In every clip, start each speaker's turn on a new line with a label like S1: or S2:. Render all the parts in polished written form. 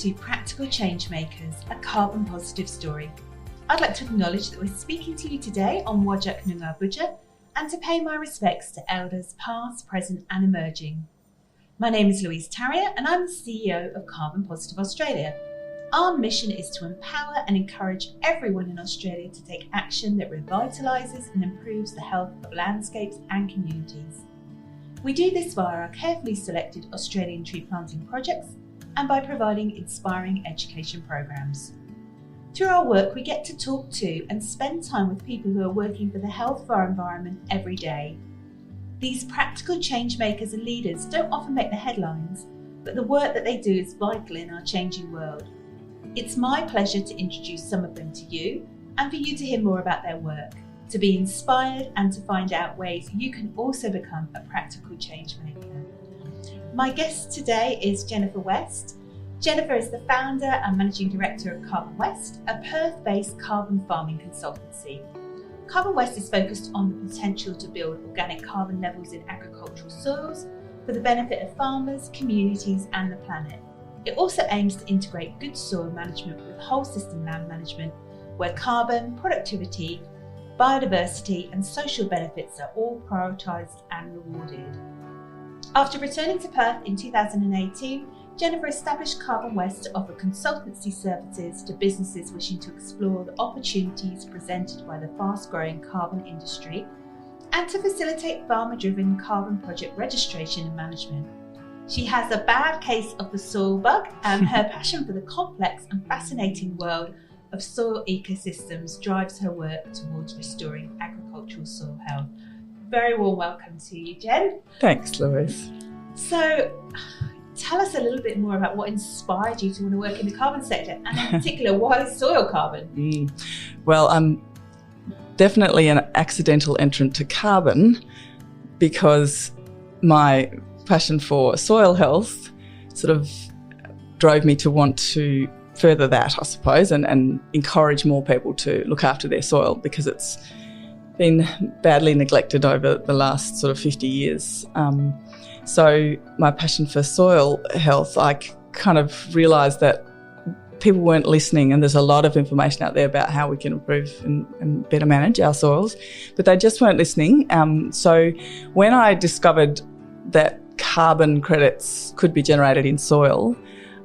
S1: to Practical Change Makers, a carbon positive story. I'd like to acknowledge that we're speaking to you today on Wajak Noongar Budja and to pay my respects to elders past, present and emerging. My name is Louise Tarrier and I'm the CEO of Carbon Positive Australia. Our mission is to empower and encourage everyone in Australia to take action that revitalises and improves the health of landscapes and communities. We do this via our carefully selected Australian tree planting projects and by providing inspiring education programs. Through our work, we get to talk to and spend time with people who are working for the health of our environment every day. These practical change makers and leaders don't often make the headlines, but the work that they do is vital in our changing world. It's my pleasure to introduce some of them to you and for you to hear more about their work, to be inspired and to find out ways you can also become a practical change maker. My guest today is Jennifer West. Jennifer is the founder and managing director of Carbon West, a Perth-based carbon farming consultancy. Carbon West is focused on the potential to build organic carbon levels in agricultural soils for the benefit of farmers, communities and the planet. It also aims to integrate good soil management with whole system land management, where carbon, productivity, biodiversity and social benefits are all prioritised and rewarded. After returning to Perth in 2018, Jennifer established Carbon West to offer consultancy services to businesses wishing to explore the opportunities presented by the fast-growing carbon industry and to facilitate farmer-driven carbon project registration and management. She has a bad case of the soil bug and her passion for the complex and fascinating world of soil ecosystems drives her work towards restoring agricultural soil health. Very warm welcome to you, Jen.
S2: Thanks, Louise.
S1: So, tell us a little bit more about what inspired you to want to work in the carbon sector and in particular, why soil carbon?
S2: Well, I'm definitely an accidental entrant to carbon because my passion for soil health sort of drove me to want to further that, I suppose, and encourage more people to look after their soil because it's been badly neglected over the last sort of 50 years. So my passion for soil health, I kind of realised that people weren't listening, and there's a lot of information out there about how we can improve and better manage our soils, but they just weren't listening. So when I discovered that carbon credits could be generated in soil,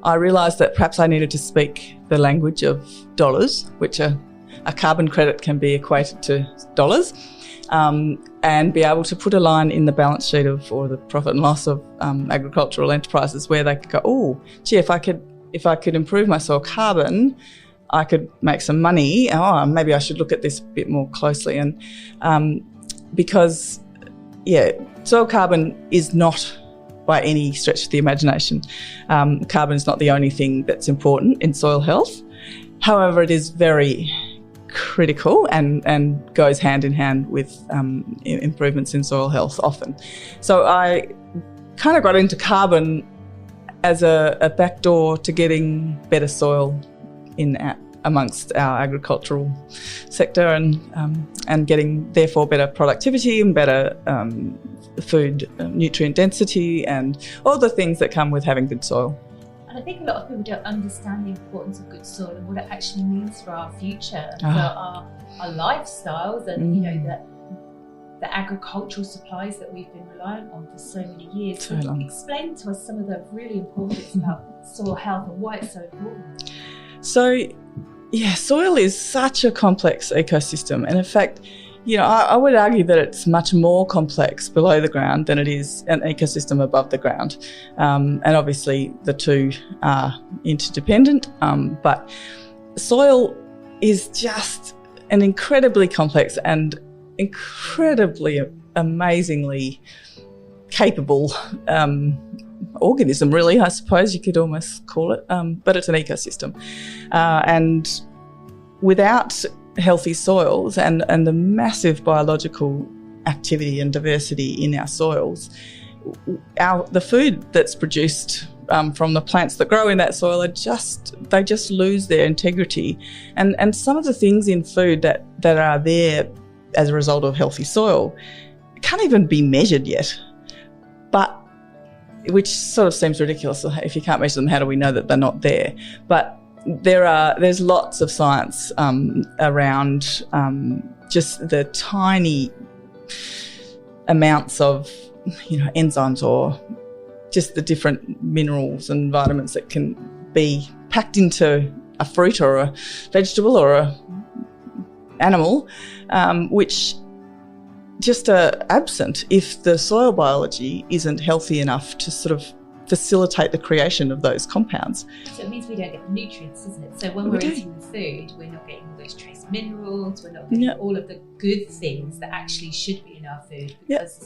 S2: I realised that perhaps I needed to speak the language of dollars, which a carbon credit can be equated to dollars, and be able to put a line in the balance sheet or the profit and loss of agricultural enterprises where they could go, oh, gee, if I could improve my soil carbon, I could make some money. Oh, maybe I should look at this a bit more closely. And because, soil carbon is not by any stretch of the imagination. Carbon is not the only thing that's important in soil health. However, it is very critical and goes hand in hand with improvements in soil health often. So I kind of got into carbon as a backdoor to getting better soil amongst our agricultural sector and getting therefore better productivity and better food nutrient density and all the things that come with having good soil.
S1: And I think a lot of people don't understand the importance of good soil and what it actually means for our future and for our lifestyles and the agricultural supplies that we've been reliant on for so many years. So explain to us some of the really important bits about soil health and why it's so important.
S2: So, soil is such a complex ecosystem, and in fact, I would argue that it's much more complex below the ground than it is an ecosystem above the ground. And obviously the two are interdependent, but soil is just an incredibly complex and incredibly amazingly capable organism, really, I suppose you could almost call it, but it's an ecosystem. And without healthy soils and the massive biological activity and diversity in our soils, the food that's produced from the plants that grow in that soil they just lose their integrity. And some of the things in food that are there as a result of healthy soil can't even be measured yet. But which sort of seems ridiculous. If you can't measure them, how do we know that they're not there? But there's lots of science around just the tiny amounts of enzymes or just the different minerals and vitamins that can be packed into a fruit or a vegetable or a animal, which just are absent if the soil biology isn't healthy enough to sort of facilitate the creation of those compounds.
S1: So it means we don't get the nutrients, doesn't it? So when we're eating the food, we're not getting all those trace minerals, we're not getting all of the good things that actually should be in our food, because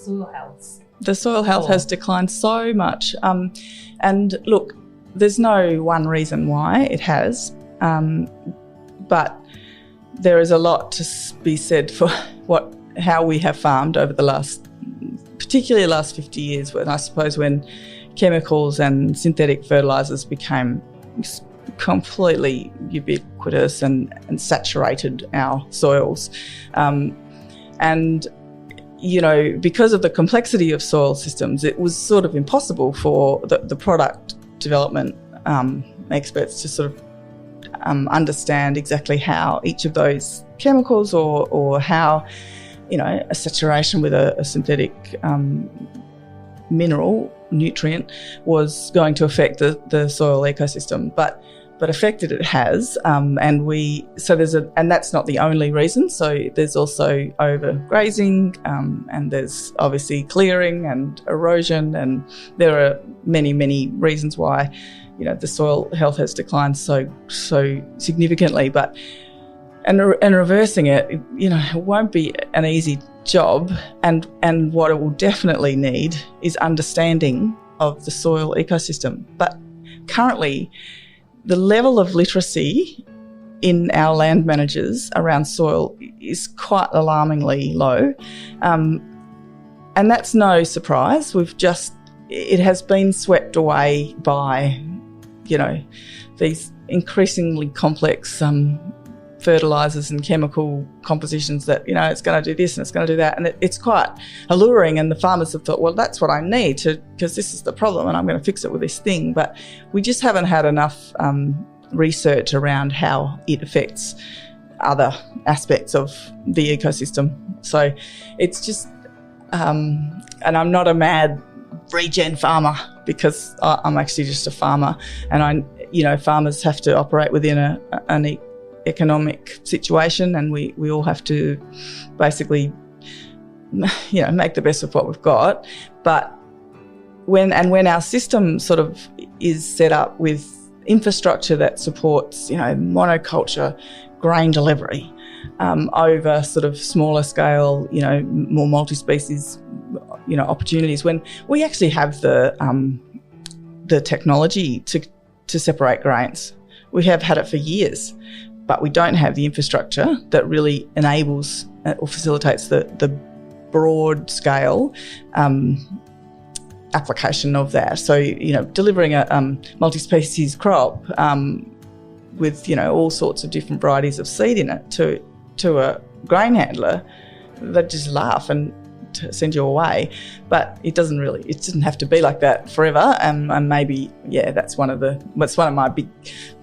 S1: the soil health has declined so much. And look, there's no one reason why it has, but there is a lot to be said for how we have farmed over the particularly last 50 years, when chemicals and synthetic fertilisers became completely ubiquitous and saturated our soils. And, because of the complexity of soil systems, it was sort of impossible for the product development experts to sort of understand exactly how each of those chemicals or how, a saturation with a synthetic mineral nutrient was going to affect the soil ecosystem, but affected it has, and that's not the only reason. So there's also overgrazing, and there's obviously clearing and erosion, and there are many reasons why the soil health has declined so significantly. But and reversing it, it won't be an easy job, and what it will definitely need is understanding of the soil ecosystem. But currently, the level of literacy in our land managers around soil is quite alarmingly low, and that's no surprise. It has been swept away by these increasingly complex fertilisers and chemical compositions that, it's going to do this and it's going to do that. And it's quite alluring, and the farmers have thought, well, that's what I need because this is the problem and I'm going to fix it with this thing. But we just haven't had enough research around how it affects other aspects of the ecosystem. So it's just, and I'm not a mad regen farmer, because I'm actually just a farmer, and farmers have to operate within an economic situation, and we all have to basically make the best of what we've got. But when our system sort of is set up with infrastructure that supports monoculture grain delivery over sort of smaller scale, more multi-species opportunities, when we actually have the technology to separate grains. We have had it for years, but we don't have the infrastructure that really enables or facilitates the broad scale application of that. So, delivering a multi-species crop with, all sorts of different varieties of seed in it to a grain handler, they'd just laugh and to send you away. But it doesn't have to be like that forever. And maybe, that's one of my big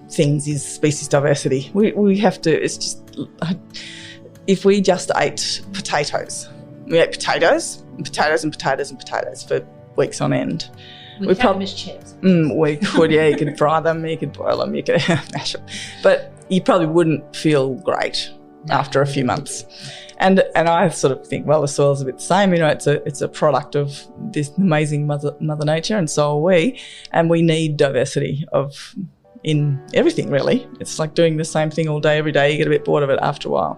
S1: things is species diversity. We have to, it's just, if we just ate potatoes, we ate potatoes and potatoes and potatoes and potatoes for weeks on end. We'd have them as chips.
S2: We could, you could fry them, you could boil them, you could mash them. But you probably wouldn't feel great after a few months. And I sort of think, well, the soil's a bit the same. It's a product of this amazing mother nature, and so are we. And we need diversity in everything, really. It's like doing the same thing all day, every day. You get a bit bored of it after a while.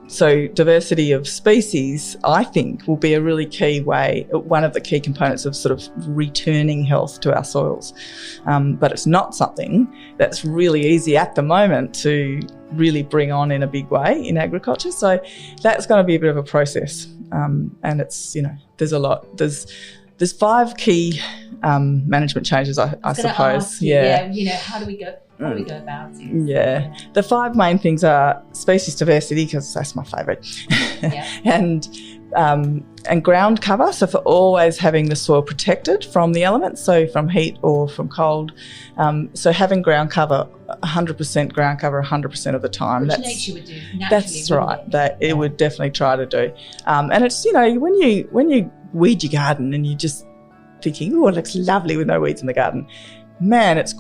S2: So diversity of species, I think, will be a really key way, one of the key components of sort of returning health to our soils. But it's not something that's really easy at the moment to really bring on in a big way in agriculture. So that's going to be a bit of a process. And it's, there's a lot. There's 5 key management changes, I suppose.
S1: How do we go about it?
S2: Yeah. The 5 main things are species diversity, because that's my favourite, and and ground cover, so for always having the soil protected from the elements, so from heat or from cold. So having ground cover, 100% ground cover 100% of the time.
S1: Which
S2: that's,
S1: nature would do naturally.
S2: That's right. That it would definitely try to do. And it's, you know, when you weed your garden and you're just thinking, oh, it looks lovely with no weeds in the garden, man, it's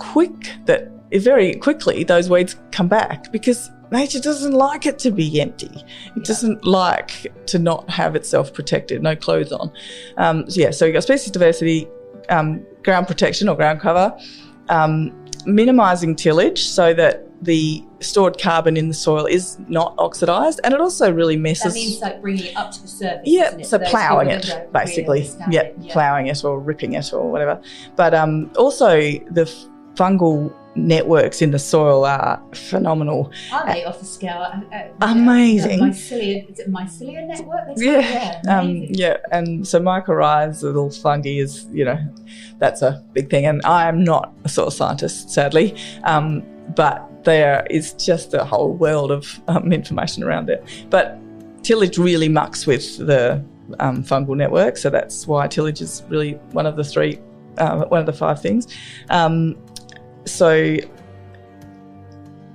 S2: very quickly those weeds come back, because nature doesn't like it to be empty. It doesn't like to not have itself protected, no clothes on. So you've got species diversity, ground protection or ground cover, minimising tillage so that the stored carbon in the soil is not oxidised, and it also really messes...
S1: That means like bringing it up to the surface,
S2: yeah,
S1: isn't it?
S2: so ploughing it, basically. Ploughing it or ripping it or whatever. But also the fungal networks in the soil are phenomenal.
S1: Are they off the scale?
S2: Amazing.
S1: Is it mycelium network?
S2: Yeah, and so mycorrhizal fungi is, you know, that's a big thing. And I am not a soil scientist, sadly, but there is just a whole world of information around it. But tillage really mucks with the fungal network, so that's why tillage is really one of the five things. So,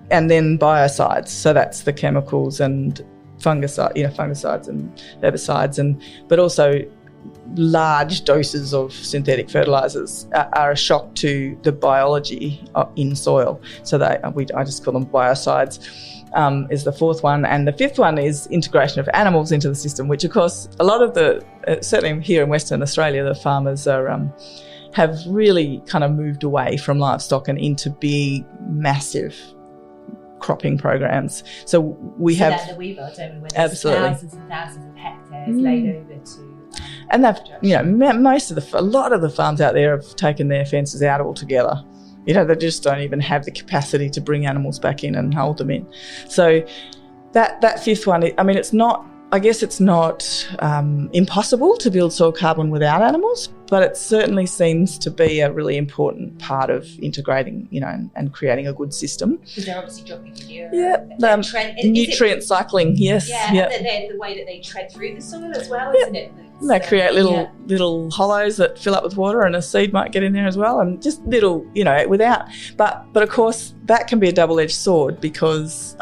S2: and then biocides, so that's the chemicals and fungicides and herbicides, but also large doses of synthetic fertilisers are a shock to the biology in soil. So I just call them biocides. Is the fourth one, and the fifth one is integration of animals into the system, which of course a lot of certainly here in Western Australia, the farmers have really kind of moved away from livestock and into big, massive cropping programs. So we have
S1: that we built, don't we? Where there's thousands and thousands of hectares laid over to.
S2: And they've, you know, a lot of the farms out there have taken their fences out altogether. You know, they just don't even have the capacity to bring animals back in and hold them in. So that fifth one, I mean, it's not impossible to build soil carbon without animals, but it certainly seems to be a really important part of integrating, you know, and creating a good system.
S1: Because they're obviously dropping manure.
S2: Nutrient cycling, yes.
S1: Yeah, and the way that they tread through the soil as well, isn't it?
S2: They create little hollows that fill up with water, and a seed might get in there as well, and just little, you know, but of course that can be a double-edged sword, because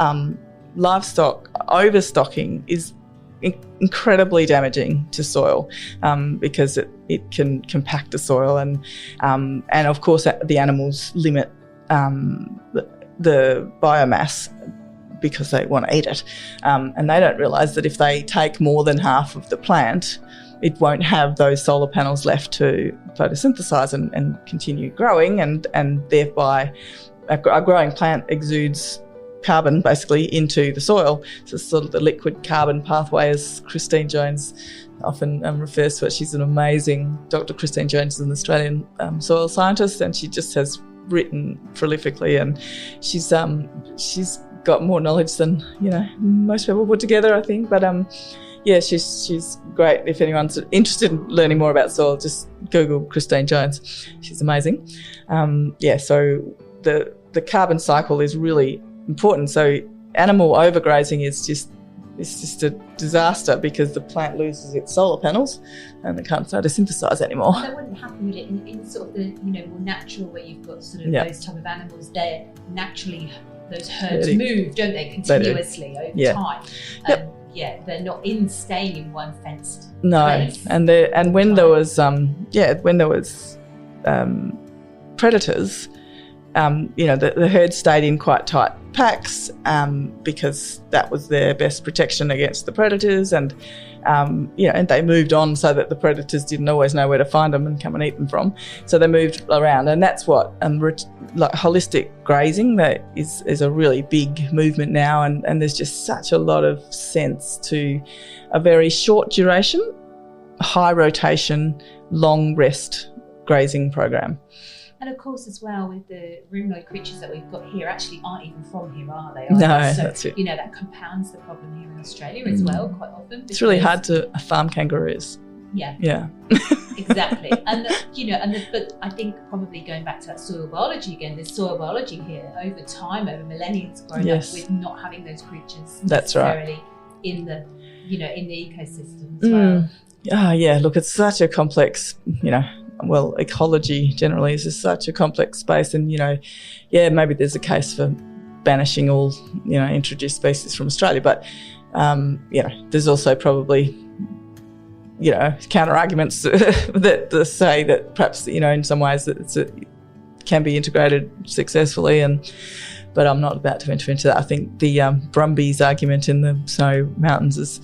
S2: livestock overstocking is incredibly damaging to soil, because it can compact the soil, and of course the animals limit the biomass because they want to eat it, and they don't realise that if they take more than half of the plant, it won't have those solar panels left to photosynthesize and continue growing, and thereby a growing plant exudes carbon basically into the soil. So it's sort of the liquid carbon pathway, as Christine Jones often refers to it. She's an amazing, Dr. Christine Jones is an Australian soil scientist, and she just has written prolifically, and she's got more knowledge than, you know, most people put together, I think. But she's great. If anyone's interested in learning more about soil, just Google Christine Jones. She's amazing. So the carbon cycle is really important. So animal overgrazing is just a disaster, because the plant loses its solar panels and it can't photosynthesize anymore.
S1: That wouldn't happen, would it? In sort of the, you know, more natural, where you've got sort of those type of animals, they're naturally, those herds move, don't they, continuously over time. They're not staying in one fenced place.
S2: And when there was predators, the herd stayed in quite tight packs, because that was their best protection against the predators, and they moved on so that the predators didn't always know where to find them and come and eat them from. So they moved around, and that's what like holistic grazing, that is a really big movement now, and there's just such a lot of sense to a very short duration, high rotation, long rest grazing program.
S1: And of course, as well, with the ruminoid creatures that we've got here, actually aren't even from here, are they?
S2: No,
S1: so,
S2: that's it.
S1: You know, that compounds the problem here in Australia as well, quite often.
S2: It's really hard to farm kangaroos.
S1: Yeah. Exactly. But I think probably going back to that soil biology again, there's soil biology here over time, over millennia, grown up with not having those creatures necessarily in the ecosystem as well.
S2: Yeah, look, it's such a complex, ecology generally is just such a complex space, and maybe there's a case for banishing all introduced species from Australia, but there's also probably counter arguments that say that perhaps in some ways that it can be integrated successfully, but I'm not about to enter into that. I think the Brumbies argument in the Snow Mountains is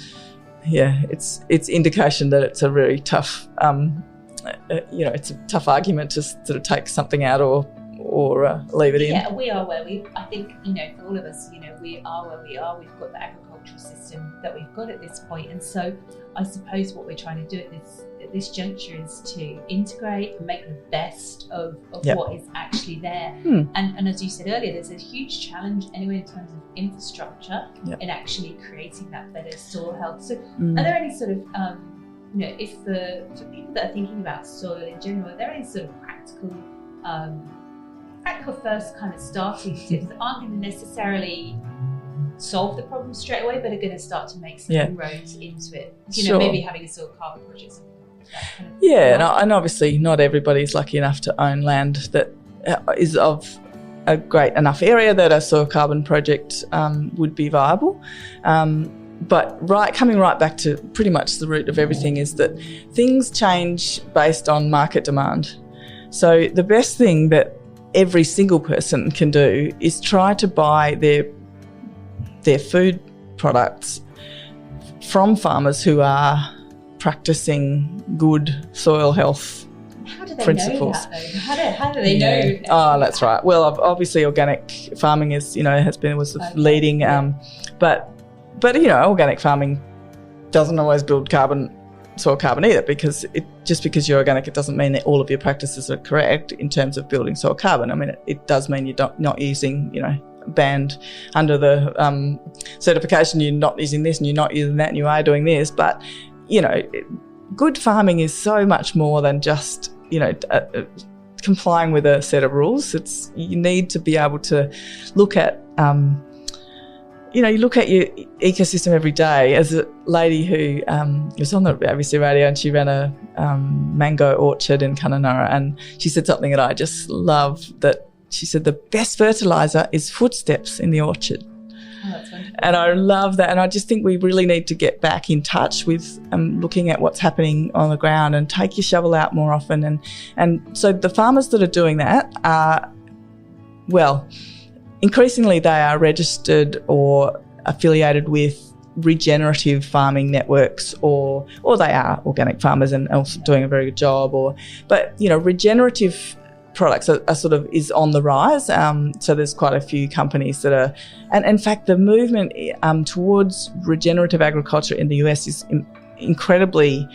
S2: it's indication that it's a really tough it's a tough argument to sort of take something out or leave it in.
S1: Yeah, we are where I think, for all of us, we are where we are. We've got the agricultural system that we've got at this point. And so I suppose what we're trying to do at this juncture is to integrate and make the best of what is actually there. And as you said earlier, there's a huge challenge anyway in terms of infrastructure in actually creating that better soil health. So are there any sort of, for people that are thinking about soil in general, are there any sort of practical first kind of starting tips that aren't going to necessarily solve the problem straight away, but are going to start to make some inroads into it? Maybe having a soil carbon project. Kind of
S2: and obviously not everybody's lucky enough to own land that is of a great enough area that a soil carbon project would be viable. But coming right back to pretty much the root of everything is that things change based on market demand. So the best thing that every single person can do is try to buy their food products from farmers who are practicing good soil health principles.
S1: How do they know?
S2: Oh, that's right. Well, obviously organic farming was the leading, but organic farming doesn't always build soil carbon either, because just because you're organic, it doesn't mean that all of your practices are correct in terms of building soil carbon. I mean, it does mean you're not using, banned under the certification, you're not using this and you're not using that and you are doing this. But, good farming is so much more than just, complying with a set of rules. You need to be able to look at you look at your ecosystem every day. As a lady who was on the ABC radio, and she ran a mango orchard in Kununurra, and she said something that I just love, that she said the best fertiliser is footsteps in the orchard.
S1: Oh, that's wonderful.
S2: And I love that, and I just think we really need to get back in touch with looking at what's happening on the ground and take your shovel out more often. And so the farmers that are doing that are, increasingly they are registered or affiliated with regenerative farming networks, or they are organic farmers and also doing a very good job. But regenerative products are sort of is on the rise. So there's quite a few companies that are, and in fact the movement towards regenerative agriculture in the US is incredibly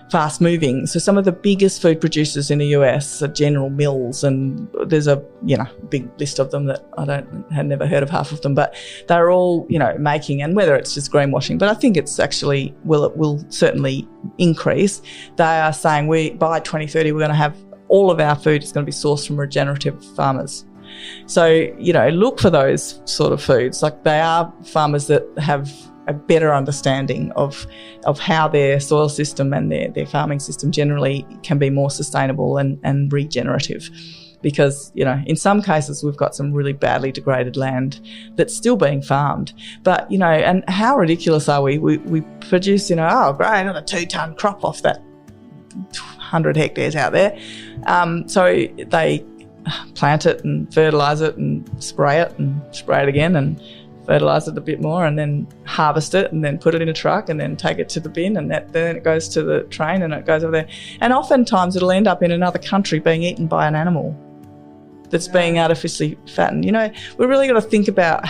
S2: fast moving. So some of the biggest food producers in the US are General Mills, and there's a big list of them that I had never heard of half of them, but they're all making, and whether it's just greenwashing, but I think it's actually it will certainly increase. They are saying by 2030 we're going to have all of our food is going to be sourced from regenerative farmers. So look for those sort of foods. Like, they are farmers that have a better understanding of how their soil system and their farming system generally can be more sustainable and regenerative. Because, in some cases we've got some really badly degraded land that's still being farmed. But, and how ridiculous are we? We produce, great, I got a 2-ton crop off that 100 hectares out there. So they plant it and fertilise it and spray it again and fertilise it a bit more, and then harvest it, and then put it in a truck, and then take it to the bin, and then it goes to the train, and it goes over there. And oftentimes it'll end up in another country being eaten by an animal that's being artificially fattened. We've really got to think about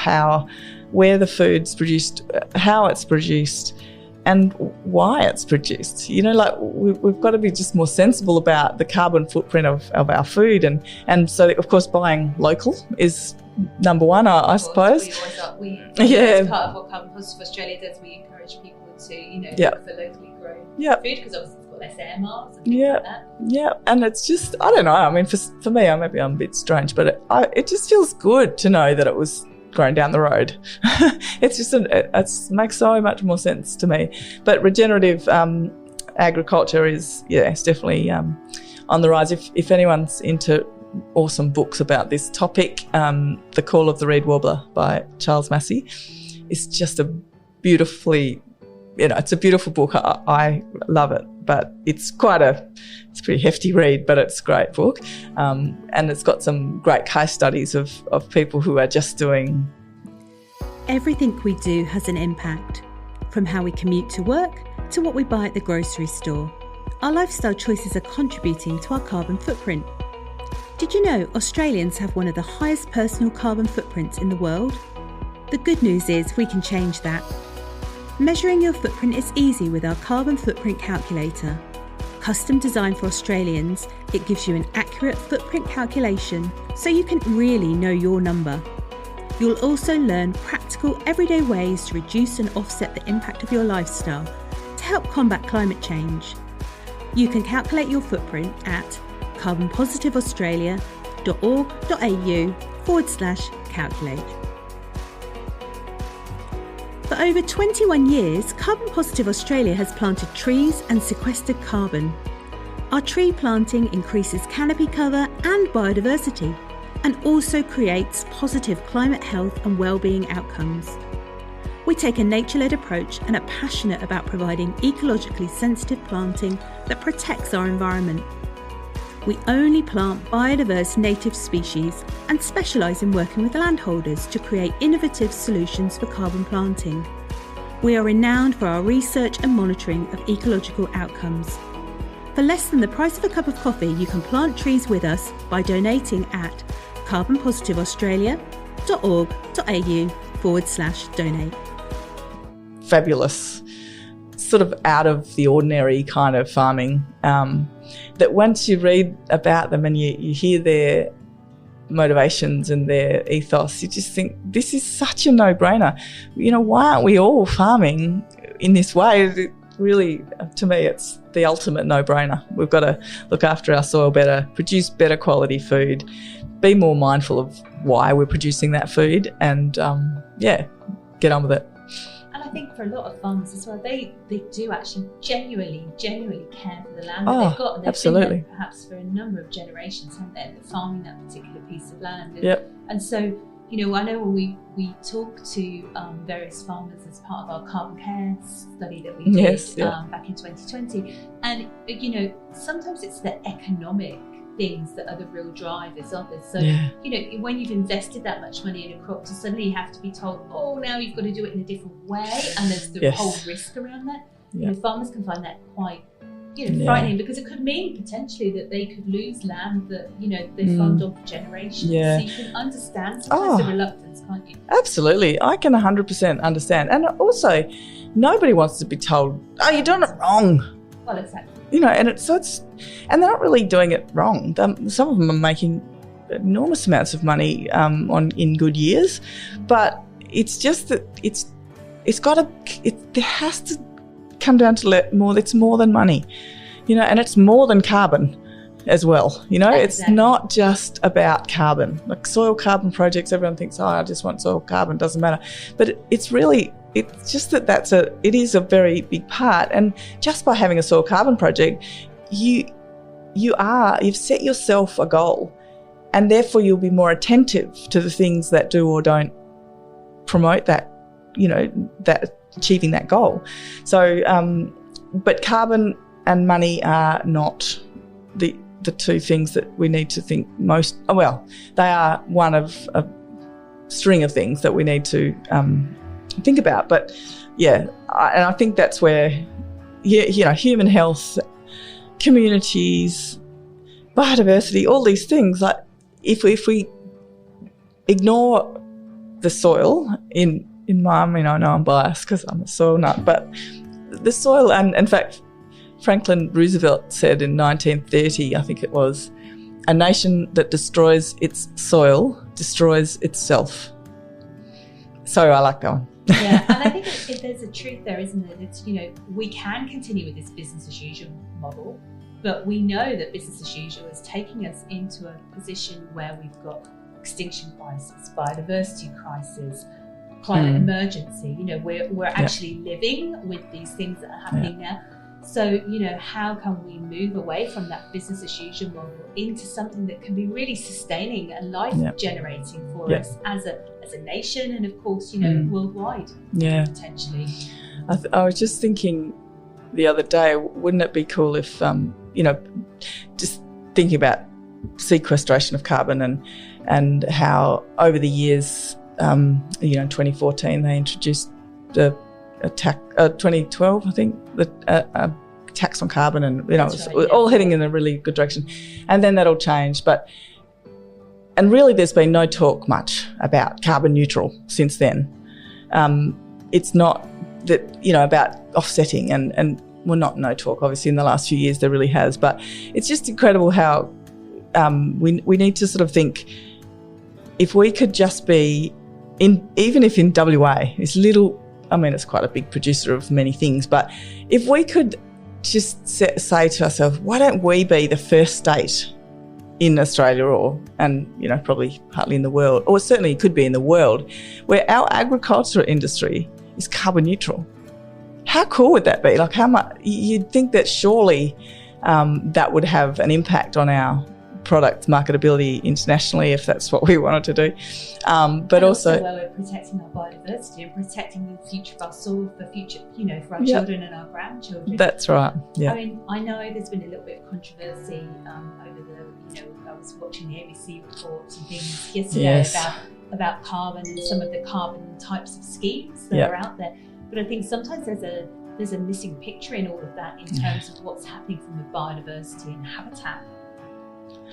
S2: where the food's produced, how it's produced, and why it's produced. We've got to be just more sensible about the carbon footprint of our food, and so of course buying local is number one, I suppose.
S1: As part of what Carbon Positive Australia does, we encourage people to look for locally grown food, because obviously it's got less air miles and things like that. Yeah, and it's just, I don't know, I mean, for me, maybe I'm a bit strange, but it just feels good to know that it was
S2: grown down the road. It's just it makes so much more sense to me. But regenerative agriculture is, it's definitely on the rise. If anyone's into awesome books about this topic, The Call of the Reed Warbler by Charles Massey is just a beautifully, it's a beautiful book. I love it, but it's it's a pretty hefty read, but it's a great book. And it's got some great case studies of people who are just doing.
S3: Everything we do has an impact, from how we commute to work to what we buy at the grocery store. Our lifestyle choices are contributing to our carbon footprint. Did you know Australians have one of the highest personal carbon footprints in the world? The good news is we can change that. Measuring your footprint is easy with our carbon footprint calculator. Custom designed for Australians, it gives you an accurate footprint calculation so you can really know your number. You'll also learn practical everyday ways to reduce and offset the impact of your lifestyle to help combat climate change. You can calculate your footprint at carbonpositiveaustralia.org.au/calculate. For over 21 years, Carbon Positive Australia has planted trees and sequestered carbon. Our tree planting increases canopy cover and biodiversity, and also creates positive climate health and well-being outcomes. We take a nature-led approach and are passionate about providing ecologically sensitive planting that protects our environment. We only plant biodiverse native species and specialise in working with landholders to create innovative solutions for carbon planting. We are renowned for our research and monitoring of ecological outcomes. For less than the price of a cup of coffee, you can plant trees with us by donating at carbonpositiveaustralia.org.au/donate.
S2: Fabulous, sort of out of the ordinary kind of farming, that once you read about them and you hear their motivations and their ethos, you just think this is such a no-brainer. Why aren't we all farming in this way? It really, to me, it's the ultimate no-brainer. We've got to look after our soil better, produce better quality food, be more mindful of why we're producing that food, and get on with it.
S1: And I think for a lot of farmers as well, they do actually genuinely care for the land
S2: Oh,
S1: that they've got. And they've
S2: absolutely.
S1: been there perhaps for a number of generations, haven't they, farming that particular piece of land. And so, I know when we talk to various farmers as part of our carbon care study that we did back in 2020, and sometimes it's the economic things that are the real drivers of it. So, when you've invested that much money in a crop, to suddenly have to be told, now you've got to do it in a different way, and there's the whole risk around that. Farmers can find that quite frightening, because it could mean potentially that they could lose land that they farmed on for generations. So you can understand sometimes the reluctance, can't you?
S2: Absolutely, I can 100% understand. And also, nobody wants to be told, you're doing it wrong.
S1: Well, exactly.
S2: And and they're not really doing it wrong. Some of them are making enormous amounts of money in good years, but it's just that there has to come down to more. It's more than money, and it's more than carbon as well.
S1: Exactly.
S2: It's not just about carbon. Like soil carbon projects, everyone thinks, I just want soil carbon, doesn't matter. But it's just that it is a very big part. And just by having a soil carbon project, you've set yourself a goal, and therefore you'll be more attentive to the things that do or don't promote that, that achieving that goal. So, but carbon and money are not the two things that we need to think most. Well, they are one of a string of things that we need to think about. But and I think that's where human health, communities, biodiversity, all these things, like if we ignore the soil in my, I know I'm biased because I'm a soil nut, but the soil, and in fact Franklin Roosevelt said in 1930, I think it was, a nation that destroys its soil destroys itself. So I like that one.
S1: And I think if there's a truth there, isn't it? It's, we can continue with this business as usual model, but we know that business as usual is taking us into a position where we've got extinction crisis, biodiversity crisis, climate emergency. You know, we're actually living with these things that are happening now. So, you know, how can we move away from that business as usual model into something that can be really sustaining and life generating for us as a nation, and of course, you know, worldwide, potentially.
S2: I was just thinking the other day, wouldn't it be cool if, you know, just thinking about sequestration of carbon and how over the years, you know, in 2014 they introduced the 2012 I think the tax on carbon, and you know it was all heading in a really good direction, and then that all changed. And really there's been no talk much about carbon neutral since then. It's not that, you know, about offsetting and well, not no talk obviously in the last few years there really has, but it's just incredible how we need to sort of think, if we could just be even if in WA is little, I mean, it's quite a big producer of many things, but if we could just say to ourselves, why don't we be the first state in Australia and, you know, probably partly in the world, or certainly it could be in the world, where our agriculture industry is carbon neutral? How cool would that be? Like, how much you'd think that surely that would have an impact on our product marketability internationally, if that's what we wanted to do. But also
S1: where we're protecting our biodiversity and protecting the future of our soil for future, you know, for our children and our grandchildren.
S2: That's right. Yeah.
S1: I mean, I know there's been a little bit of controversy over the, you know, I was watching the ABC reports and things yesterday about carbon and some of the carbon types of schemes that are out there. But I think sometimes there's a missing picture in all of that in terms of what's happening from a biodiversity and habitat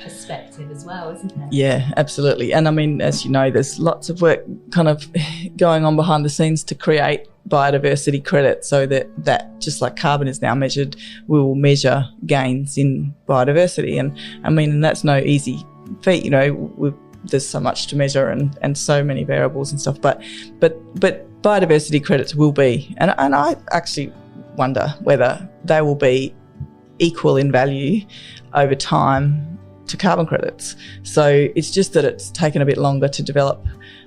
S1: perspective as well, isn't there? Yeah,
S2: absolutely. And I mean, as you know, there's lots of work kind of going on behind the scenes to create biodiversity credit, so that just like carbon is now measured, we will measure gains in biodiversity. And I mean, and that's no easy feat, you know, there's so much to measure and so many variables and stuff, but biodiversity credits will be, and I actually wonder whether they will be equal in value over time to carbon credits. So it's just that it's taken a bit longer to develop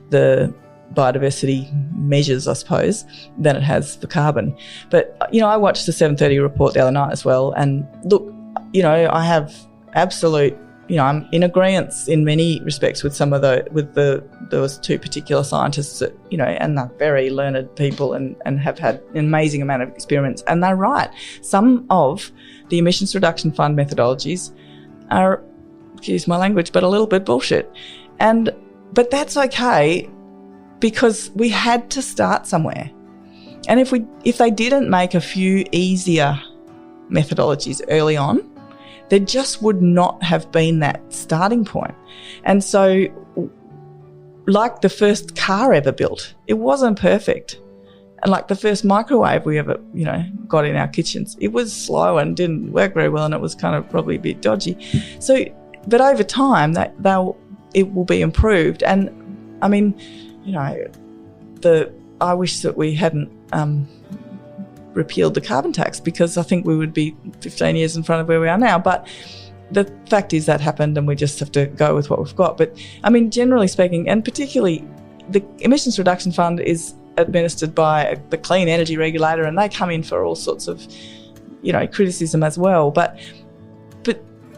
S2: the biodiversity measures, I suppose, than it has for carbon. But, you know, I watched the 7:30 report the other night as well, and look, you know, I have absolute, you know, I'm in agreement in many respects with some of those two particular scientists that, you know, and they're very learned people and have had an amazing amount of experience, and they're right. Some of the emissions reduction fund methodologies are, excuse my language, but a little bit bullshit. But that's okay, because we had to start somewhere. And if they didn't make a few easier methodologies early on, there just would not have been that starting point. And so, like the first car ever built, it wasn't perfect. And like the first microwave we ever, you know, got in our kitchens, it was slow and didn't work very well, and it was kind of probably a bit dodgy. So, but over time, it will be improved. And I mean, you know, I wish that we hadn't repealed the carbon tax, because I think we would be 15 years in front of where we are now. But the fact is that happened, and we just have to go with what we've got. But I mean, generally speaking, and particularly the Emissions Reduction Fund is administered by the Clean Energy Regulator, and they come in for all sorts of, you know, criticism as well. But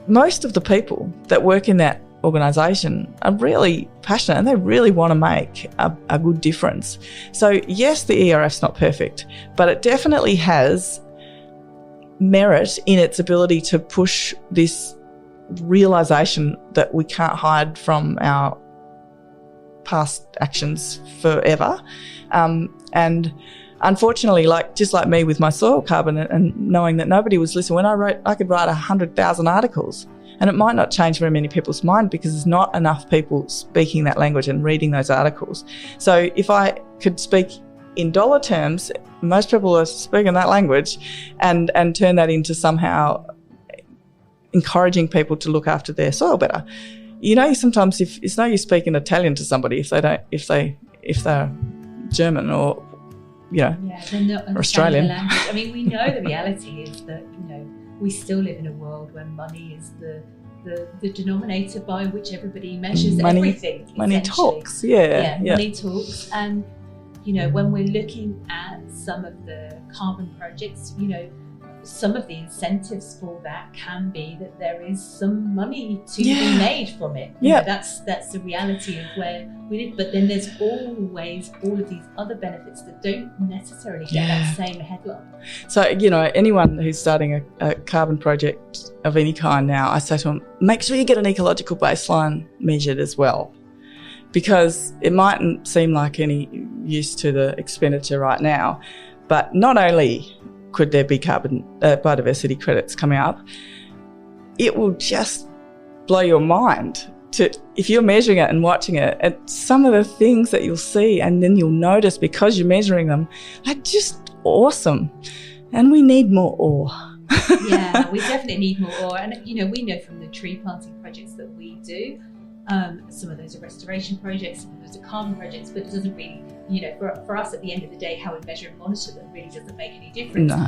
S2: most of the people that work in that organisation are really passionate, and they really want to make a good difference. So yes, the ERF's not perfect, but it definitely has merit in its ability to push this realisation that we can't hide from our past actions forever. And unfortunately, just like me with my soil carbon and knowing that nobody was listening, when I could write 100,000 articles, and it might not change very many people's mind because there's not enough people speaking that language and reading those articles. So if I could speak in dollar terms, most people are speaking that language, and turn that into somehow encouraging people to look after their soil better. You know, sometimes if it's no use speaking Italian to somebody if they're German or, you know, or Australian.
S1: I mean, we know the reality is that, you know, we still live in a world where money is the the denominator by which everybody measures
S2: money,
S1: everything.
S2: Money talks, yeah.
S1: Money talks. And, you know, when we're looking at some of the carbon projects, you know, some of the incentives for that can be that there is some money to be made from it. You know, that's the reality of where we live. But then there's always all of these other benefits that don't necessarily get that same headline.
S2: So, you know, anyone who's starting a carbon project of any kind now, I say to them, make sure you get an ecological baseline measured as well. Because it mightn't seem like any use to the expenditure right now, but not only could there be carbon biodiversity credits coming up, it will just blow your mind if you're measuring it and watching it, and some of the things that you'll see and then you'll notice because you're measuring them are just awesome. And we need more ore.
S1: Yeah, we definitely need more ore. And, you know, we know from the tree planting projects that we do, some of those are restoration projects, some of those are carbon projects, but it doesn't really, you know, for us at the end of the day, how we measure and monitor them really doesn't make any difference.
S2: No.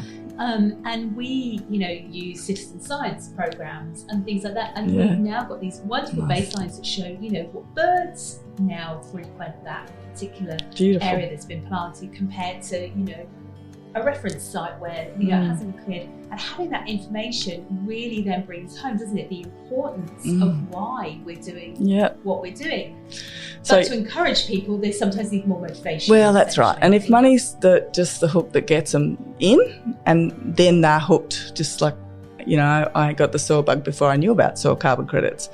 S1: And we, you know, use citizen science programs and things like that. And we've now got these wonderful baselines that show, you know, what birds now frequent that particular area that's been planted compared to, you know, a reference site where, you know, it hasn't been cleared. And having that information really then brings home, doesn't it, the importance of why we're doing what we're doing.
S2: So,
S1: but to encourage people, they sometimes need more motivation.
S2: Well, that's right. And if money's just the hook that gets them in, and then they're hooked, just like, you know, I got the soil bug before I knew about soil carbon credits.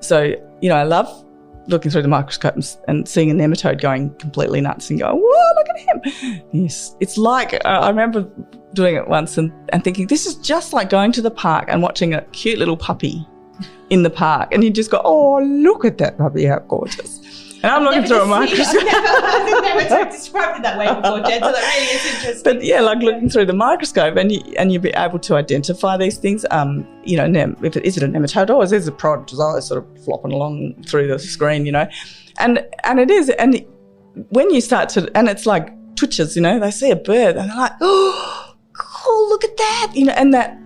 S2: So, you know, I love looking through the microscope and seeing a nematode going completely nuts and going, whoa, look at him. Yes, it's like, I remember doing it once and thinking, this is just like going to the park and watching a cute little puppy in the park. And you just go, oh, look at that puppy, how gorgeous. And I'm looking through a microscope.
S1: I've never described it that way before, Jen, so that really is interesting.
S2: But yeah, like looking through the microscope and you'll be able to identify these things. You know, is it a nematode or is it a protozoa sort of flopping along through the screen, you know? And it is. And when you start to, and it's like twitches, you know, they see a bird and they're like, oh, cool, look at that. You know, and that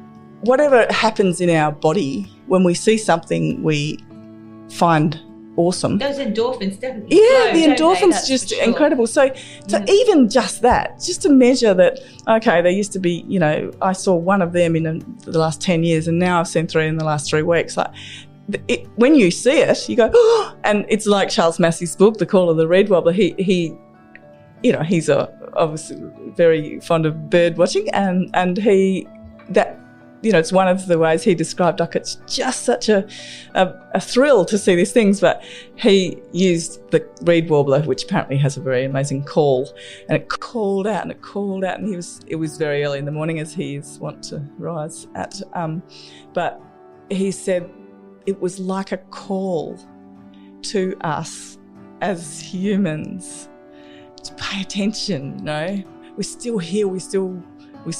S2: whatever happens in our body, when we see something we find awesome.
S1: Those endorphins definitely
S2: flow, the endorphins just incredible. So even just that, just to measure that, okay, there used to be, you know, I saw one of them in the last 10 years and now I've seen 3 in the last 3 weeks. Like, when you see it, you go, oh, and it's like Charles Massey's book, The Call of the Red Wobbler. He you know, he's obviously very fond of bird watching and you know, it's one of the ways he described, like, it's just such a thrill to see these things. But he used the reed warbler, which apparently has a very amazing call, and it called out, and it was very early in the morning, as he is wont to rise at. But he said it was like a call to us as humans to pay attention. You know, we're still here. We still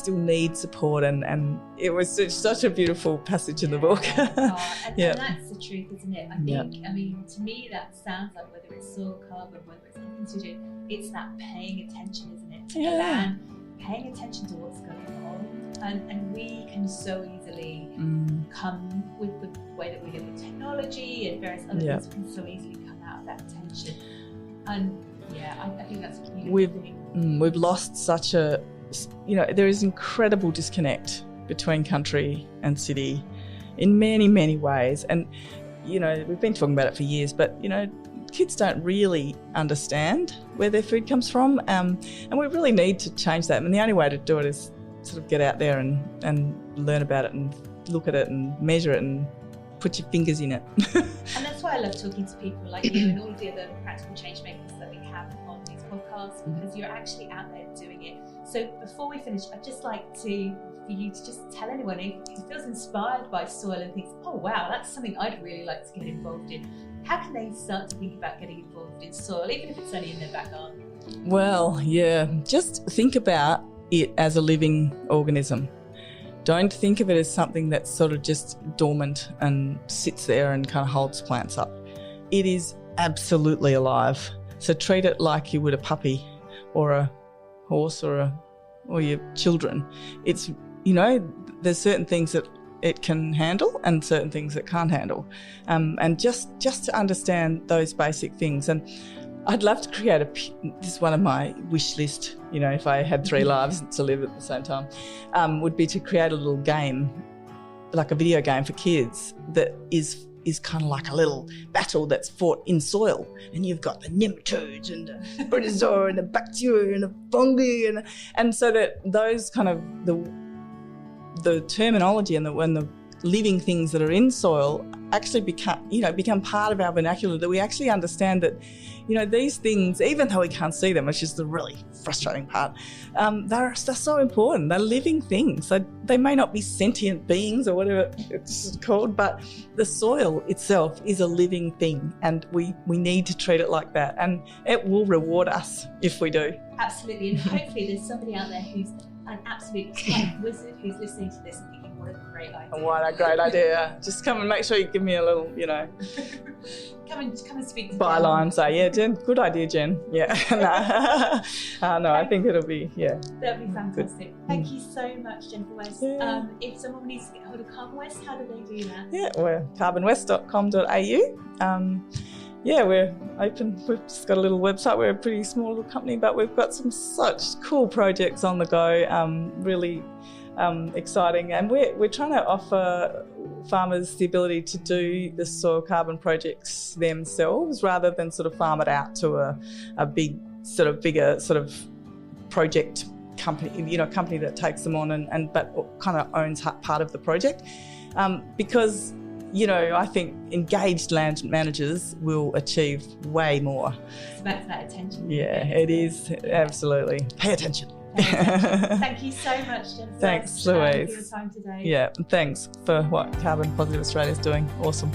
S2: need support, and it was such a beautiful passage in the book.
S1: And that's the truth, isn't it? I think, I mean, to me that sounds like, whether it's soil carbon, whether it's anything to do, it's that paying attention, isn't it, to the land, paying attention to what's going on, and we can so easily come with the way that we live with technology and various other things, we can so easily come out of that tension. And I think that's a beautiful thing.
S2: We've lost such a, you know, there is incredible disconnect between country and city in many, many ways. And, you know, we've been talking about it for years, but, you know, kids don't really understand where their food comes from. And we really need to change that. And the only way to do it is sort of get out there and learn about it and look at it and measure it and put your fingers in it.
S1: And that's why I love talking to people like you and all of the other practical change makers that we have on these podcasts, because you're actually out there doing it. So before we finish, I'd just like for you to just tell anyone who feels inspired by soil and thinks, oh wow, that's something I'd really like to get involved in. How can they start to think about getting involved in soil, even if it's only in their back garden?
S2: Well, just think about it as a living organism. Don't think of it as something that's sort of just dormant and sits there and kind of holds plants up. It is absolutely alive. So treat it like you would a puppy or a horse or your children. It's, you know, there's certain things that it can handle and certain things it can't handle. And just to understand those basic things. And I'd love to create this is one of my wish list, if I had 3 lives to live at the same time, would be to create a little game, like a video game for kids that is kind of like a little battle that's fought in soil, and you've got the nematodes and the protozoa and the bacteria and the fungi, and so that those kind of the terminology and the living things that are in soil actually become part of our vernacular, that we actually understand that, these things, even though we can't see them, which is the really frustrating part, they're so important. They're living things. They may not be sentient beings or whatever it's called, but the soil itself is a living thing, and we need to treat it like that, and it will reward us if we do.
S1: Absolutely, and hopefully there's somebody out there who's an absolute tech wizard who's listening to this and thinking, what a great idea.
S2: What a great idea. Just come and make sure you give me a little,
S1: come and speak to
S2: byline, say, yeah, Jen, good idea, Jen. Yeah. No, I think it'll be, yeah.
S1: That'll be fantastic. Thank you so much, Jennifer West.
S2: Yeah.
S1: If someone needs to get hold of Carbon West, how do they do that?
S2: Yeah, we're carbonwest.com.au. Yeah, we're open. We've just got a little website. We're a pretty small little company, but we've got such cool projects on the go, really exciting. And we're trying to offer farmers the ability to do the soil carbon projects themselves, rather than sort of farm it out to a bigger project company, company that takes them on but kind of owns part of the project, because I think engaged land managers will achieve way more.
S1: It's back to that attention.
S2: Yeah, it is. Absolutely. Pay attention.
S1: Thank you so much, Jennifer.
S2: Thanks,
S1: For
S2: Louise.
S1: your time today.
S2: Yeah, thanks for what Carbon Positive Australia is doing. Awesome.